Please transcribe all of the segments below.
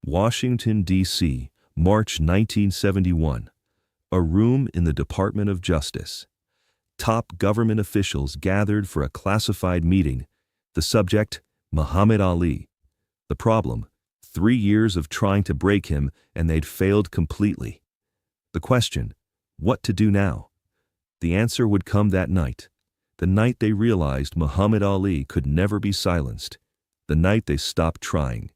Washington, D.C., March 1971. A room in the Department of Justice. Top government officials gathered for a classified meeting. The subject, Muhammad Ali. The problem, 3 years of trying to break him and they'd failed completely. The question, what to do now? The answer would come that night. The night they realized Muhammad Ali could never be silenced. The night they stopped trying.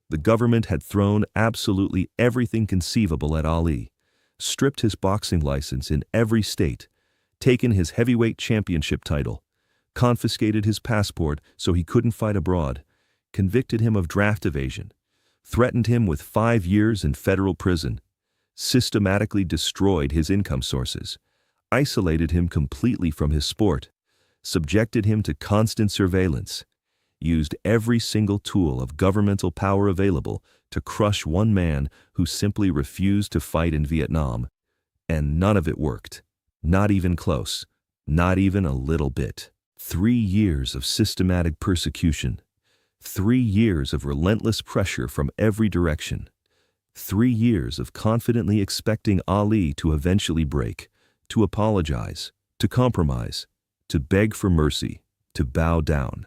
The government had thrown absolutely everything conceivable at Ali, stripped his boxing license in every state, taken his heavyweight championship title, confiscated his passport so he couldn't fight abroad, convicted him of draft evasion, threatened him with 5 years in federal prison, systematically destroyed his income sources, isolated him completely from his sport, subjected him to constant surveillance, used every single tool of governmental power available to crush one man who simply refused to fight in Vietnam. And none of it worked. Not even close. Not even a little bit. 3 years of systematic persecution. 3 years of relentless pressure from every direction. 3 years of confidently expecting Ali to eventually break, to apologize, to compromise, to beg for mercy, to bow down.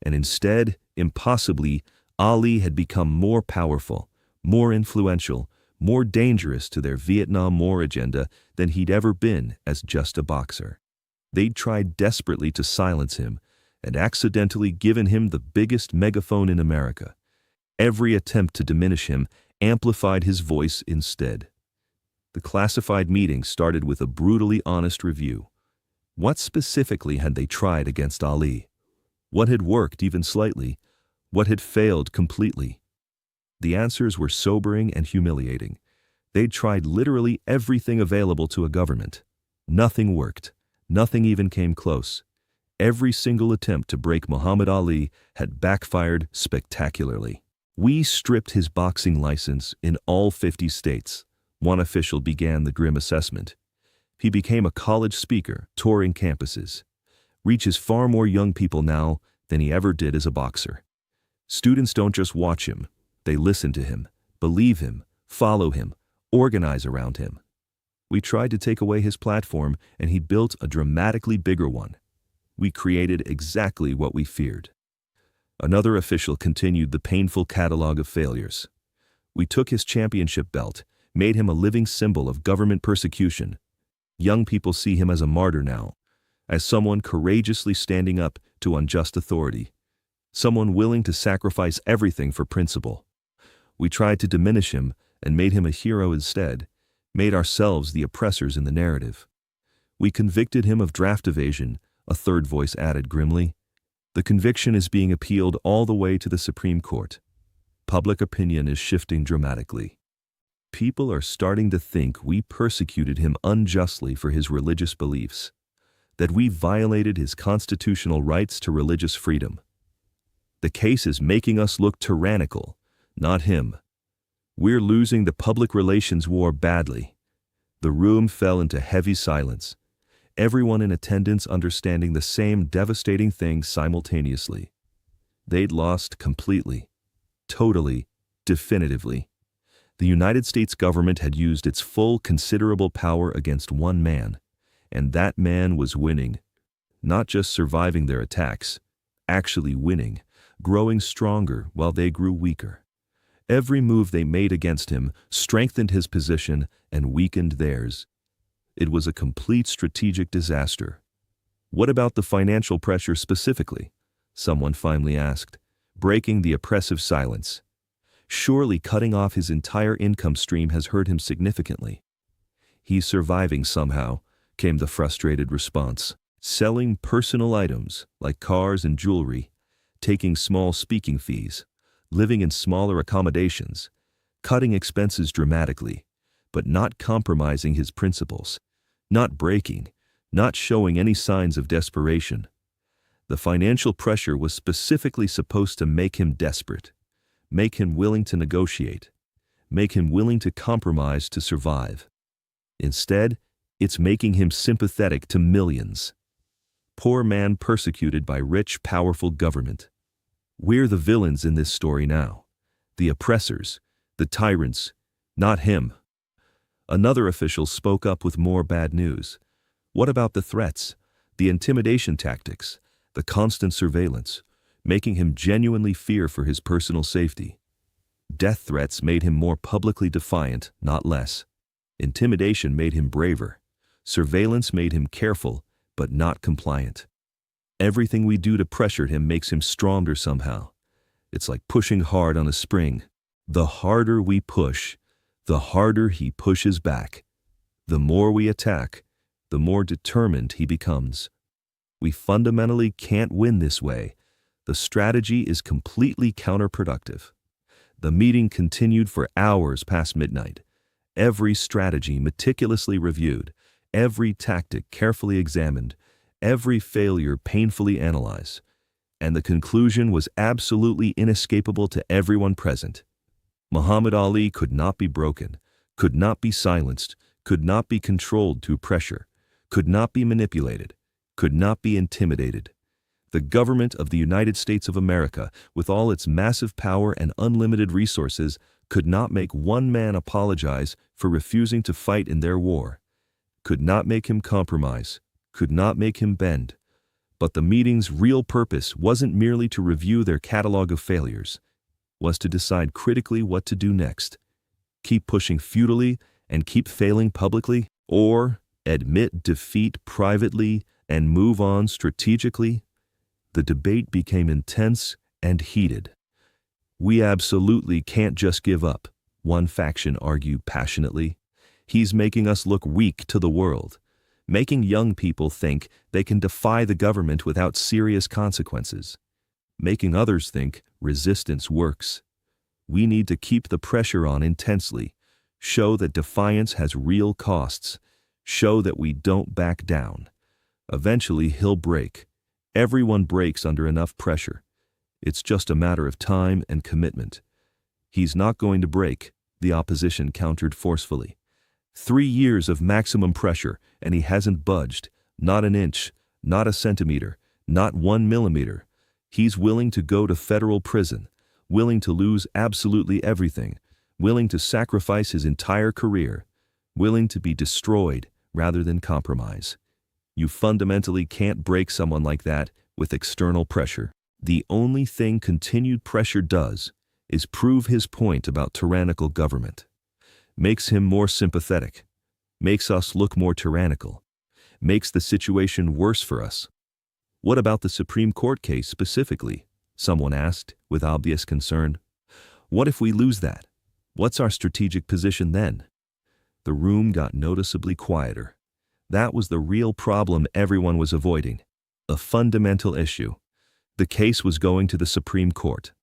And instead, impossibly, Ali had become more powerful, more influential, more dangerous to their Vietnam War agenda than he'd ever been as just a boxer. They'd tried desperately to silence him and accidentally given him the biggest megaphone in America. Every attempt to diminish him amplified his voice instead. The classified meeting started with a brutally honest review. What specifically had they tried against Ali? What had worked even slightly? What had failed completely? The answers were sobering and humiliating. They'd tried literally everything available to a government. Nothing worked. Nothing even came close. Every single attempt to break Muhammad Ali had backfired spectacularly. We stripped his boxing license in all 50 states. One official began the grim assessment. He became a college speaker, touring campuses. Reaches far more young people now than he ever did as a boxer. Students don't just watch him, they listen to him, believe him, follow him, organize around him. We tried to take away his platform and he built a dramatically bigger one. We created exactly what we feared. Another official continued the painful catalog of failures. We took his championship belt, made him a living symbol of government persecution. Young people see him as a martyr now, as someone courageously standing up to unjust authority, someone willing to sacrifice everything for principle. We tried to diminish him and made him a hero instead, made ourselves the oppressors in the narrative. We convicted him of draft evasion, a third voice added grimly. The conviction is being appealed all the way to the Supreme Court. Public opinion is shifting dramatically. People are starting to think we persecuted him unjustly for his religious beliefs, that we violated his constitutional rights to religious freedom. The case is making us look tyrannical, not him. We're losing the public relations war badly. The room fell into heavy silence, everyone in attendance understanding the same devastating thing simultaneously. They'd lost completely, totally, definitively. The United States government had used its full considerable power against one man. And that man was winning, not just surviving their attacks, actually winning, growing stronger while they grew weaker. Every move they made against him strengthened his position and weakened theirs. It was a complete strategic disaster. What about the financial pressure specifically? Someone finally asked, breaking the oppressive silence. Surely cutting off his entire income stream has hurt him significantly. He's surviving somehow, came the frustrated response. Selling personal items like cars and jewelry, taking small speaking fees, living in smaller accommodations, cutting expenses dramatically, but not compromising his principles, not breaking, not showing any signs of desperation. The financial pressure was specifically supposed to make him desperate, make him willing to negotiate, make him willing to compromise to survive. Instead, it's making him sympathetic to millions. Poor man persecuted by rich, powerful government. We're the villains in this story now, the oppressors, The tyrants, not him. Another official spoke up with more bad news. What about the threats, the intimidation tactics, the constant surveillance, making him genuinely fear for his personal safety? Death threats made him more publicly defiant, not less. Intimidation made him braver. Surveillance made him careful, but not compliant. Everything we do to pressure him makes him stronger somehow. It's like pushing hard on a spring. The harder we push, the harder he pushes back. The more we attack, the more determined he becomes. We fundamentally can't win this way. The strategy is completely counterproductive. The meeting continued for hours past midnight. Every strategy meticulously reviewed, every tactic carefully examined, every failure painfully analyzed. And the conclusion was absolutely inescapable to everyone present. Muhammad Ali could not be broken, could not be silenced, could not be controlled through pressure, could not be manipulated, could not be intimidated. The government of the United States of America, with all its massive power and unlimited resources, could not make one man apologize for refusing to fight in their war, could not make him compromise, could not make him bend. But the meeting's real purpose wasn't merely to review their catalog of failures, was to decide critically what to do next. Keep pushing futilely and keep failing publicly, or admit defeat privately and move on strategically? The debate became intense and heated. We absolutely can't just give up, one faction argued passionately. He's making us look weak to the world, making young people think they can defy the government without serious consequences, making others think resistance works. We need to keep the pressure on intensely, show that defiance has real costs, show that we don't back down. Eventually he'll break. Everyone breaks under enough pressure. It's just a matter of time and commitment. He's not going to break, the opposition countered forcefully. 3 years of maximum pressure, and he hasn't budged, not an inch, not a centimeter, not 1 millimeter. He's willing to go to federal prison, willing to lose absolutely everything, willing to sacrifice his entire career, willing to be destroyed rather than compromise. You fundamentally can't break someone like that with external pressure. The only thing continued pressure does is prove his point about tyrannical government. Makes him more sympathetic, makes us look more tyrannical, makes the situation worse for us. What about the Supreme Court case specifically? Someone asked with obvious concern. What if we lose that? What's our strategic position then? The room got noticeably quieter. That was the real problem everyone was avoiding. A fundamental issue. The case was going to the Supreme Court.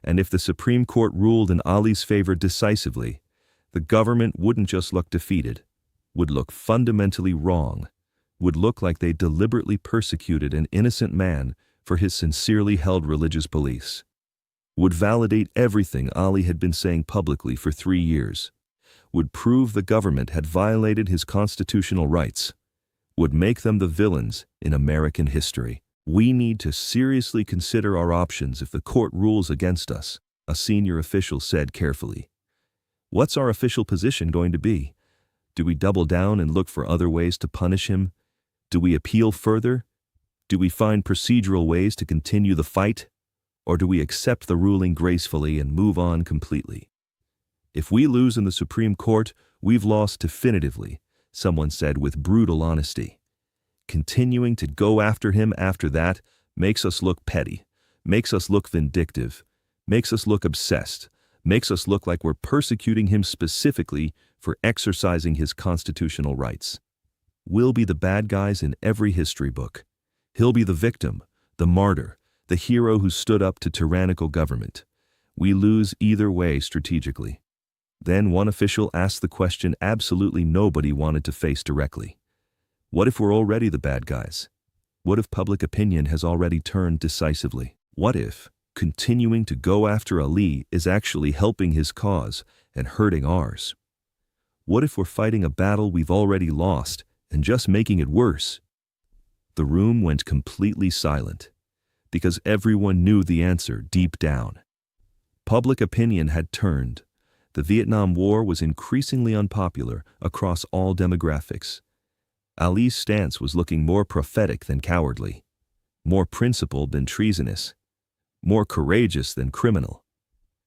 And if the Supreme Court ruled in Ali's favor decisively, the government wouldn't just look defeated, would look fundamentally wrong, would look like they deliberately persecuted an innocent man for his sincerely held religious beliefs, would validate everything Ali had been saying publicly for 3 years, would prove the government had violated his constitutional rights, would make them the villains in American history. We need to seriously consider our options if the court rules against us, a senior official said carefully. What's our official position going to be? Do we double down and look for other ways to punish him? Do we appeal further? Do we find procedural ways to continue the fight? Or do we accept the ruling gracefully and move on completely? If we lose in the Supreme Court, we've lost definitively, someone said with brutal honesty. Continuing to go after him after that makes us look petty, makes us look vindictive, makes us look obsessed, makes us look like we're persecuting him specifically for exercising his constitutional rights. We'll be the bad guys in every history book. He'll be the victim, the martyr, the hero who stood up to tyrannical government. We lose either way strategically. Then one official asked the question absolutely nobody wanted to face directly. What if we're already the bad guys? What if public opinion has already turned decisively? What if continuing to go after Ali is actually helping his cause and hurting ours? What if we're fighting a battle we've already lost and just making it worse? The room went completely silent because everyone knew the answer deep down. Public opinion had turned. The Vietnam War was increasingly unpopular across all demographics. Ali's stance was looking more prophetic than cowardly, more principled than treasonous, more courageous than criminal.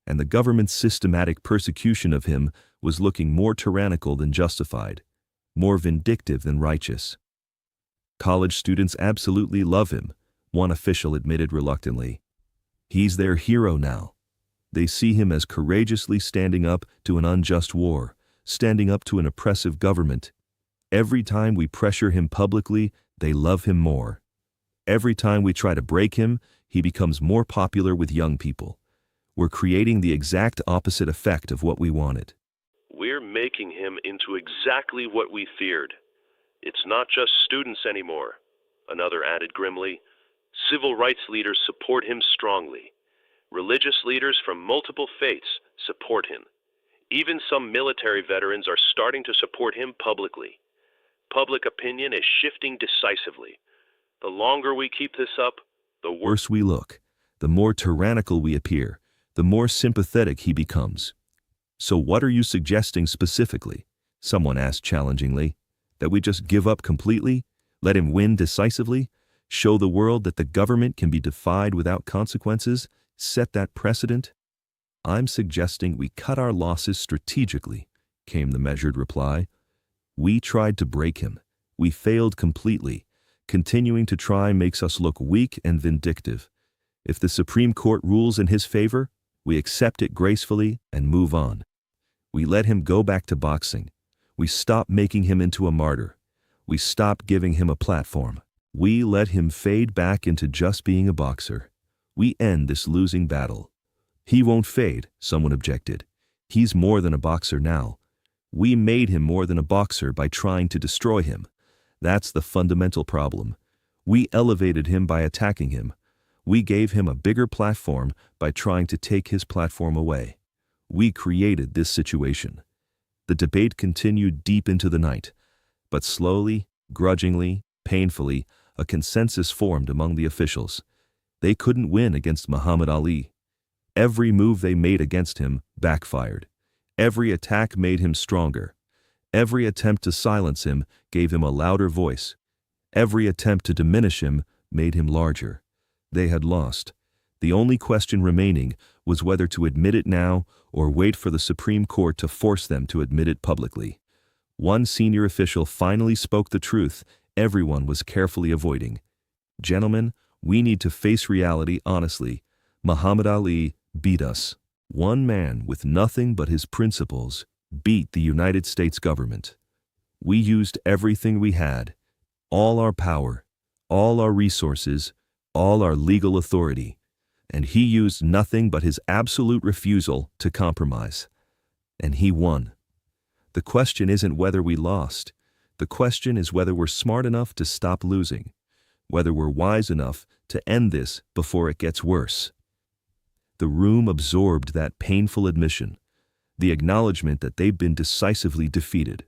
And the government's systematic persecution of him was looking more tyrannical than justified, more vindictive than righteous. College students absolutely love him, one official admitted reluctantly. He's their hero now. They see him as courageously standing up to an unjust war, standing up to an oppressive government. Every time we pressure him publicly, they love him more. Every time we try to break him, he becomes more popular with young people. We're creating the exact opposite effect of what we wanted. We're making him into exactly what we feared. It's not just students anymore, another added grimly. Civil rights leaders support him strongly. Religious leaders from multiple faiths support him. Even some military veterans are starting to support him publicly. Public opinion is shifting decisively. The longer we keep this up, the worse we look, the more tyrannical we appear, the more sympathetic he becomes. So what are you suggesting specifically? Someone asked challengingly. That we just give up completely? Let him win decisively? Show the world that the government can be defied without consequences? Set that precedent? I'm suggesting we cut our losses strategically, came the measured reply. We tried to break him. We failed completely. Continuing to try makes us look weak and vindictive. If the Supreme Court rules in his favor, we accept it gracefully and move on. We let him go back to boxing. We stop making him into a martyr. We stop giving him a platform. We let him fade back into just being a boxer. We end this losing battle. He won't fade, someone objected. He's more than a boxer now. We made him more than a boxer by trying to destroy him. That's the fundamental problem. We elevated him by attacking him. We gave him a bigger platform by trying to take his platform away. We created this situation. The debate continued deep into the night, but slowly, grudgingly, painfully, a consensus formed among the officials. They couldn't win against Muhammad Ali. Every move they made against him backfired. Every attack made him stronger. Every attempt to silence him gave him a louder voice. Every attempt to diminish him made him larger. They had lost. The only question remaining was whether to admit it now or wait for the Supreme Court to force them to admit it publicly. One senior official finally spoke the truth everyone was carefully avoiding. Gentlemen, we need to face reality honestly. Muhammad Ali beat us. One man with nothing but his principles beat the United States government. We used everything we had, all our power, all our resources, all our legal authority, and he used nothing but his absolute refusal to compromise. And he won. The question isn't whether we lost. The question is whether we're smart enough to stop losing, whether we're wise enough to end this before it gets worse. The room absorbed that painful admission, the acknowledgement that they'd been decisively defeated,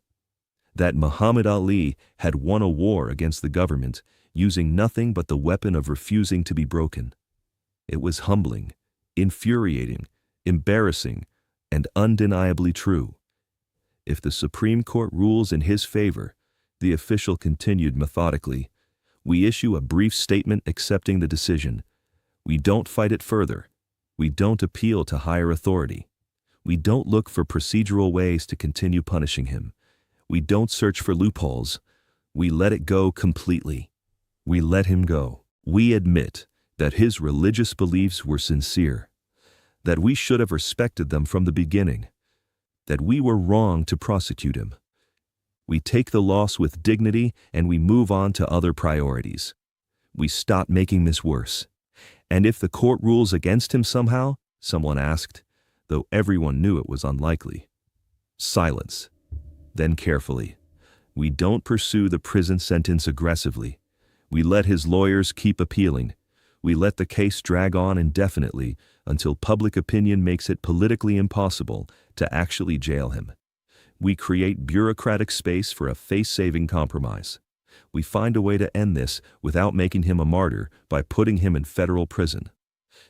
that Muhammad Ali had won a war against the government using nothing but the weapon of refusing to be broken. It was humbling, infuriating, embarrassing, and undeniably true. If the Supreme Court rules in his favor, the official continued methodically, we issue a brief statement accepting the decision. We don't fight it further. We don't appeal to higher authority. We don't look for procedural ways to continue punishing him. We don't search for loopholes. We let it go completely. We let him go. We admit that his religious beliefs were sincere, that we should have respected them from the beginning, that we were wrong to prosecute him. We take the loss with dignity and we move on to other priorities. We stop making this worse. And if the court rules against him somehow, someone asked, though everyone knew it was unlikely. Silence. Then carefully. We don't pursue the prison sentence aggressively. We let his lawyers keep appealing. We let the case drag on indefinitely until public opinion makes it politically impossible to actually jail him. We create bureaucratic space for a face-saving compromise. We find a way to end this without making him a martyr by putting him in federal prison.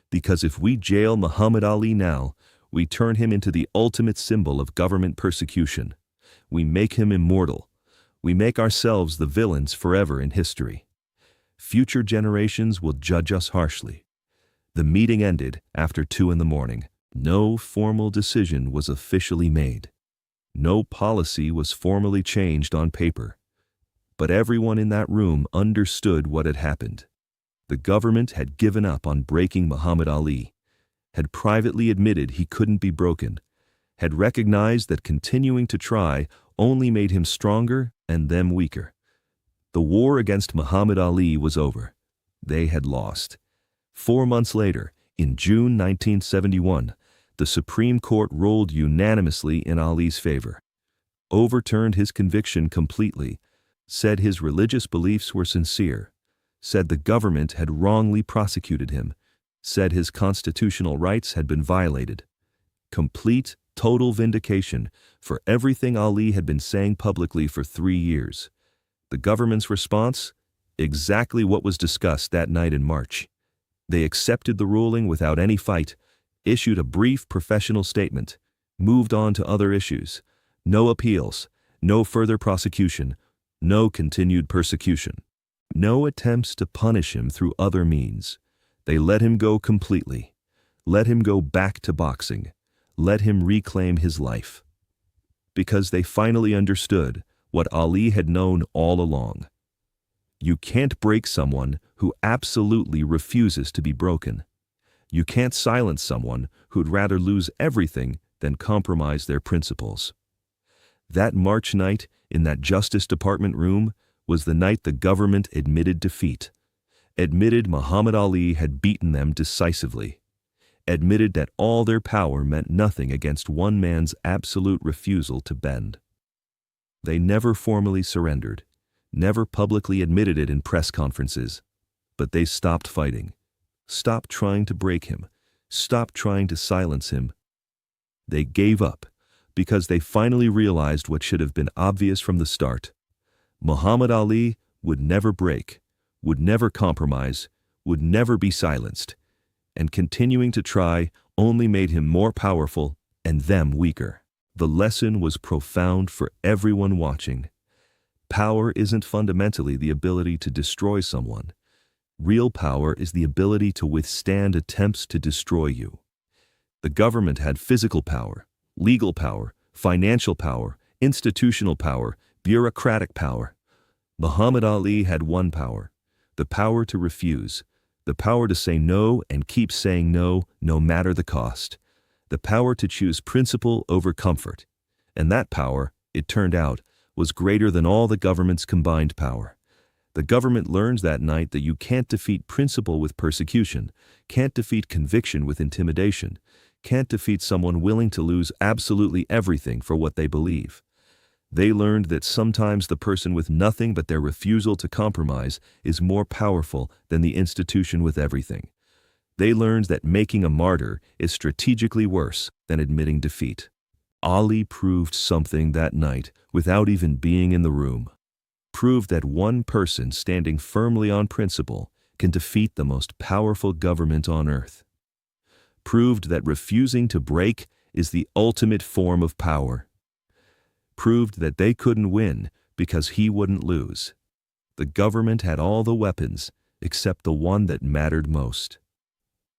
Because if we jail Muhammad Ali now, We turn him into the ultimate symbol of government persecution. We make him immortal. We make ourselves the villains forever in history. Future generations will judge us harshly. The meeting ended after 2 a.m. No formal decision was officially made. No policy was formally changed on paper. But everyone in that room understood what had happened. The government had given up on breaking Muhammad Ali, had privately admitted he couldn't be broken, had recognized that continuing to try only made him stronger and them weaker. The war against Muhammad Ali was over. They had lost. 4 months later, in June 1971, the Supreme Court ruled unanimously in Ali's favor, overturned his conviction completely, said his religious beliefs were sincere, said the government had wrongly prosecuted him, said his constitutional rights had been violated. Complete, total vindication for everything Ali had been saying publicly for 3 years. The government's response? Exactly what was discussed that night in March. They accepted the ruling without any fight, issued a brief professional statement, moved on to other issues. No appeals, no further prosecution, no continued persecution. No attempts to punish him through other means. They let him go completely. Let him go back to boxing. Let him reclaim his life. Because they finally understood what Ali had known all along. You can't break someone who absolutely refuses to be broken. You can't silence someone who'd rather lose everything than compromise their principles. That March night in that Justice Department room was the night the government admitted defeat, admitted Muhammad Ali had beaten them decisively, admitted that all their power meant nothing against one man's absolute refusal to bend. They never formally surrendered, never publicly admitted it in press conferences, but they stopped fighting, stopped trying to break him, stopped trying to silence him. They gave up because they finally realized what should have been obvious from the start. Muhammad Ali would never break, would never compromise, would never be silenced, and continuing to try only made him more powerful and them weaker. The lesson was profound for everyone watching. Power isn't fundamentally the ability to destroy someone. Real power is the ability to withstand attempts to destroy you. The government had physical power, legal power, financial power, institutional power, bureaucratic power. Muhammad Ali had one power, the power to refuse, the power to say no and keep saying no, no matter the cost, the power to choose principle over comfort. And that power, it turned out, was greater than all the government's combined power. The government learns that night that you can't defeat principle with persecution, can't defeat conviction with intimidation, can't defeat someone willing to lose absolutely everything for what they believe. They learned that sometimes the person with nothing but their refusal to compromise is more powerful than the institution with everything. They learned that making a martyr is strategically worse than admitting defeat. Ali proved something that night without even being in the room. Proved that one person standing firmly on principle can defeat the most powerful government on earth. Proved that refusing to break is the ultimate form of power. Proved that they couldn't win because he wouldn't lose. The government had all the weapons except the one that mattered most.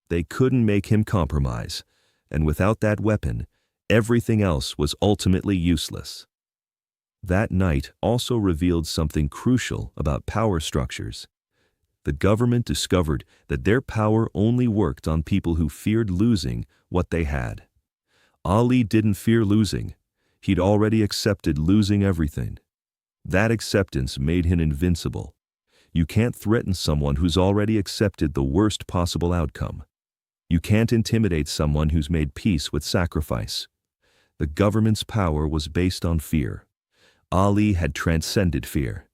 They couldn't make him compromise, and without that weapon, everything else was ultimately useless. That night also revealed something crucial about power structures. The government discovered that their power only worked on people who feared losing what they had. Ali didn't fear losing. He'd already accepted losing everything. That acceptance made him invincible. You can't threaten someone who's already accepted the worst possible outcome. You can't intimidate someone who's made peace with sacrifice. The government's power was based on fear. Ali had transcended fear.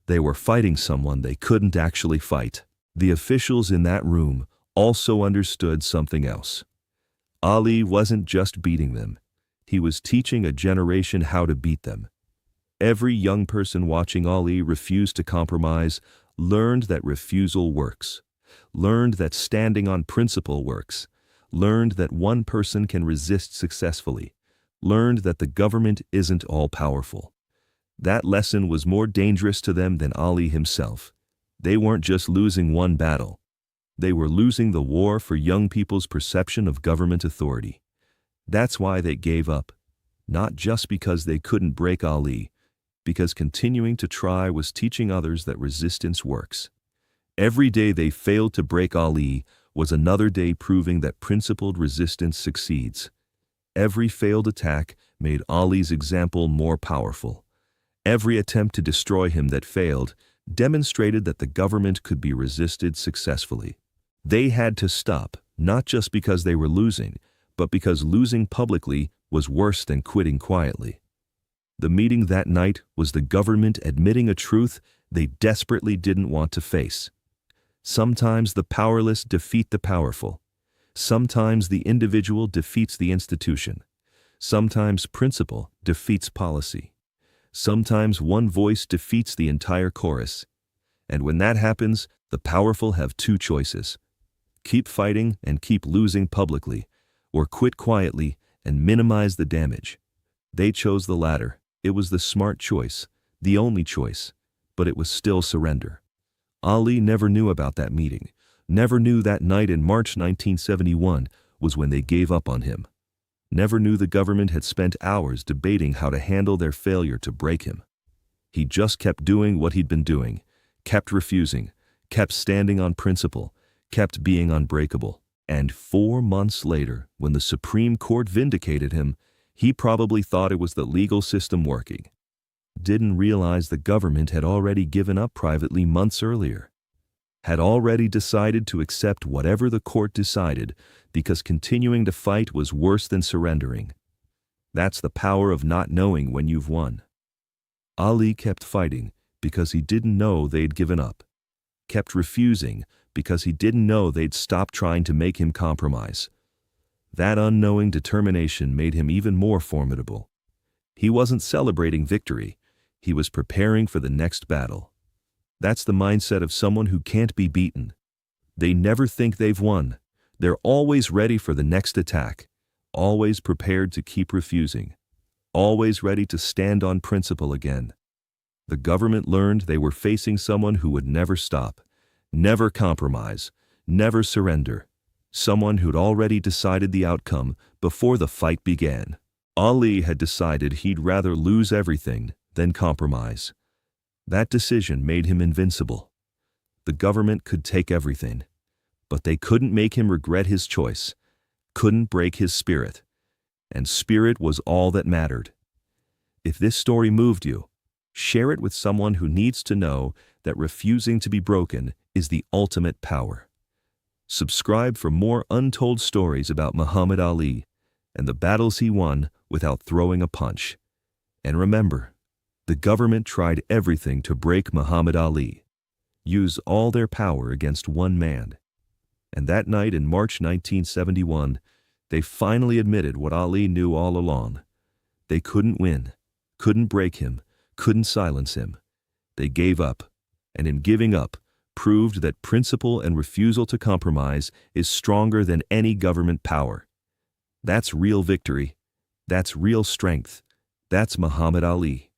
They were fighting someone they couldn't actually fight. The officials in that room also understood something else. Ali wasn't just beating them. He was teaching a generation how to beat them. Every young person watching Ali refuse to compromise learned that refusal works, learned that standing on principle works, learned that one person can resist successfully, learned that the government isn't all-powerful. That lesson was more dangerous to them than Ali himself. They weren't just losing one battle. They were losing the war for young people's perception of government authority. That's why they gave up, not just because they couldn't break Ali, because continuing to try was teaching others that resistance works. Every day they failed to break Ali was another day proving that principled resistance succeeds. Every failed attack made Ali's example more powerful. Every attempt to destroy him that failed demonstrated that the government could be resisted successfully. They had to stop, not just because they were losing, but because losing publicly was worse than quitting quietly. The meeting that night was the government admitting a truth they desperately didn't want to face. Sometimes the powerless defeat the powerful. Sometimes the individual defeats the institution. Sometimes principle defeats policy. Sometimes one voice defeats the entire chorus. And when that happens, the powerful have two choices: keep fighting and keep losing publicly, or quit quietly and minimize the damage. They chose the latter. It was the smart choice, the only choice, but it was still surrender. Ali never knew about that meeting, never knew that night in March 1971 was when they gave up on him. Never knew the government had spent hours debating how to handle their failure to break him. He just kept doing what he'd been doing, kept refusing, kept standing on principle, kept being unbreakable. And 4 months later, when the Supreme Court vindicated him, he probably thought it was the legal system working. Didn't realize the government had already given up privately months earlier. Had already decided to accept whatever the court decided because continuing to fight was worse than surrendering. That's the power of not knowing when you've won. Ali kept fighting because he didn't know they'd given up. Kept refusing because he didn't know they'd stopped trying to make him compromise. That unknowing determination made him even more formidable. He wasn't celebrating victory. He was preparing for the next battle. That's the mindset of someone who can't be beaten. They never think they've won. They're always ready for the next attack, always prepared to keep refusing, always ready to stand on principle again. The government learned they were facing someone who would never stop, never compromise, never surrender, someone who'd already decided the outcome before the fight began. Ali had decided he'd rather lose everything than compromise. That decision made him invincible. The government could take everything, but they couldn't make him regret his choice, couldn't break his spirit, and spirit was all that mattered. If this story moved you, share it with someone who needs to know that refusing to be broken is the ultimate power. Subscribe for more untold stories about Muhammad Ali and the battles he won without throwing a punch. And remember, the government tried everything to break Muhammad Ali, use all their power against one man. And that night in March 1971, they finally admitted what Ali knew all along. They couldn't win, couldn't break him, couldn't silence him. They gave up, and in giving up, proved that principle and refusal to compromise is stronger than any government power. That's real victory. That's real strength. That's Muhammad Ali.